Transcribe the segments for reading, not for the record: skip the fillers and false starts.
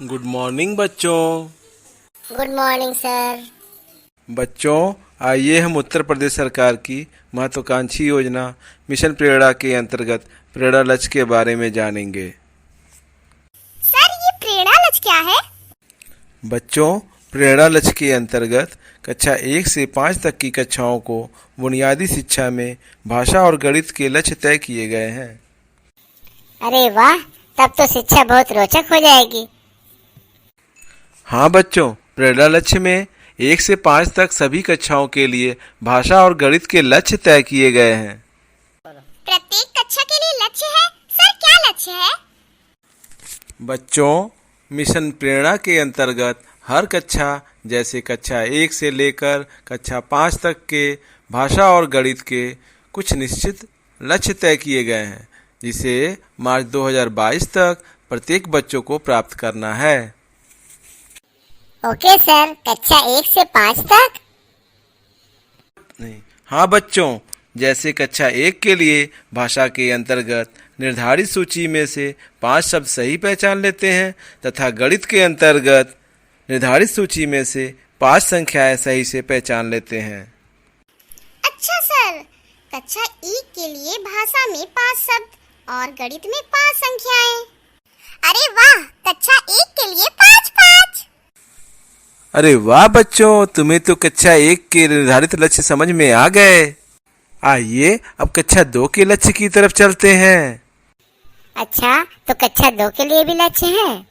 Good morning बच्चों। Good morning sir. बच्चों, आइए हम उत्तर प्रदेश सरकार की महत्वाकांक्षी योजना मिशन प्रेरणा के अंतर्गत प्रेरणा लक्ष्य के बारे में जानेंगे। सर ये प्रेरणा लक्ष्य क्या है? बच्चों, प्रेरणा लक्ष्य के अंतर्गत कक्षा 1 से 5 तक की कक्षाओं को बुनियादी शिक्षा में भाषा और गणित के लक्ष्य तय किए गए हैं। अरे वाह, तब तो शिक्षा बहुत रोचक हो जाएगी। हाँ बच्चों, प्रेरणा लक्ष्य में 1 से 5 तक सभी कक्षाओं के लिए भाषा और गणित के लक्ष्य तय किए गए हैं। प्रत्येक कक्षा के लिए लक्ष्य है। सर क्या लक्ष्य है? बच्चों, मिशन प्रेरणा के अंतर्गत हर कक्षा जैसे कक्षा 1 से लेकर कक्षा 5 तक के भाषा और गणित के कुछ निश्चित लक्ष्य तय किए गए हैं, जिसे मार्च 2022 तक प्रत्येक बच्चों को प्राप्त करना है। ओके सर, कक्षा 1 से 5 तक? नहीं, हाँ बच्चों, जैसे कक्षा 1 के लिए भाषा के अंतर्गत निर्धारित सूची में से 5 शब्द सही पहचान लेते हैं तथा गणित के अंतर्गत निर्धारित सूची में से 5 संख्याएं सही से पहचान लेते हैं। अच्छा सर, कक्षा 1 के लिए भाषा में 5 शब्द और गणित में 5 संख्याएं। अरे वाह, कक्षा 1 के लिए 5-5। अरे वाह बच्चों, तुम्हें तो कक्षा 1 के निर्धारित लक्ष्य समझ में आ गए। आइए अब कक्षा 2 के लक्ष्य की तरफ चलते हैं। अच्छा, तो कक्षा 2 के लिए भी लक्ष्य है?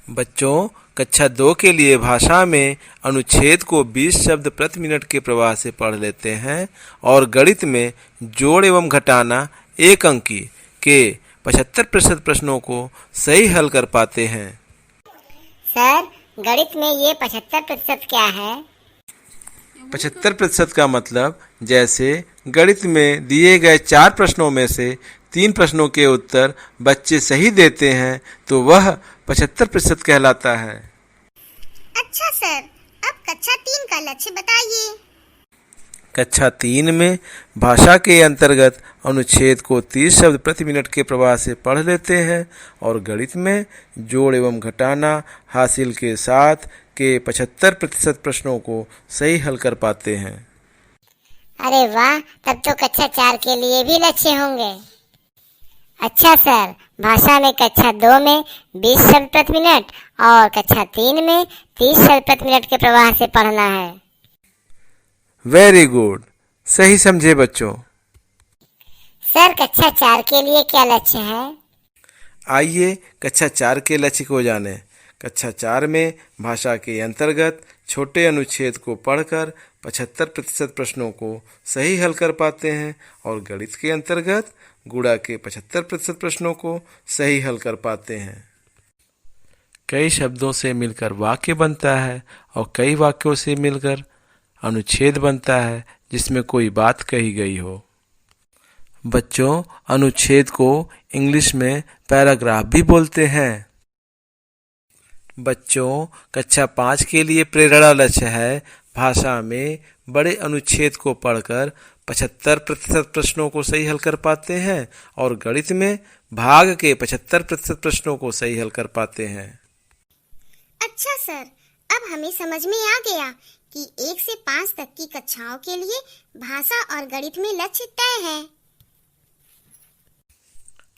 बच्चों, कक्षा 2 के लिए भाषा में अनुच्छेद को 20 शब्द प्रति मिनट के प्रवाह से पढ़ लेते हैं और गणित में जोड़ एवं घटाना 1 अंकी के 75% प्रश्नों को सही हल कर पाते हैं। सर, गणित में ये 75% क्या है? 75% का मतलब जैसे गणित में दिए गए 4 प्रश्नों में से 3 प्रश्नों के उत्तर बच्चे सही देते हैं तो वह 75% कहलाता है। अच्छा सर, अब कक्षा 3 का लक्ष्य बताइए। कक्षा 3 में भाषा के अंतर्गत अनुच्छेद को 30 शब्द प्रति मिनट के प्रवाह से पढ़ लेते हैं और गणित में जोड़ एवं घटाना हासिल के साथ के 75% प्रश्नों को सही हल कर पाते हैं। अरे वाह, तब तो कक्षा 4 के लिए भी लक्ष्य होंगे। अच्छा सर, भाषा में कक्षा 2 में 20 शब्द प्रति मिनट और कक्षा 3 में 30 शब्द प्रति मिनट के प्रवाह से पढ़ना है। वेरी गुड, सही समझे बच्चों। सर, कक्षा 4 के लिए क्या लक्ष्य है? आइए कक्षा 4 के लक्ष्य को जानें। कक्षा 4 में भाषा के अंतर्गत छोटे अनुच्छेद को पढ़कर 75% प्रश्नों को सही हल कर पाते हैं और गणित के अंतर्गत गुणा के 75% प्रश्नों को सही हल कर पाते हैं। कई शब्दों से मिलकर वाक्य बनता है और कई वाक्यों से मिलकर अनुच्छेद बनता है जिसमें कोई बात कही गई हो। बच्चों, अनुच्छेद को इंग्लिश में पैराग्राफ भी बोलते हैं। बच्चों, कक्षा 5 के लिए प्रेरणा लक्ष्य है भाषा में बड़े अनुच्छेद को पढ़कर 75% प्रश्नों को सही हल कर पाते हैं और गणित में भाग के 75% प्रश्नों को सही हल कर पाते हैं। अच्छा सर, अब हमें समझ में आ गया कि 1 से 5 तक की कक्षाओं के लिए भाषा और गणित में लक्ष्य तय है।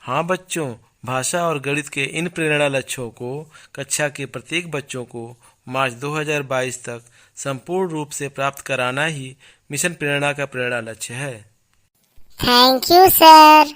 हाँ बच्चों, भाषा और गणित के इन प्रेरणा लक्ष्यों को कक्षा के प्रत्येक बच्चों को मार्च 2022 तक संपूर्ण रूप से प्राप्त कराना ही मिशन प्रेरणा का प्रेरणा लक्ष्य है। Thank you sir.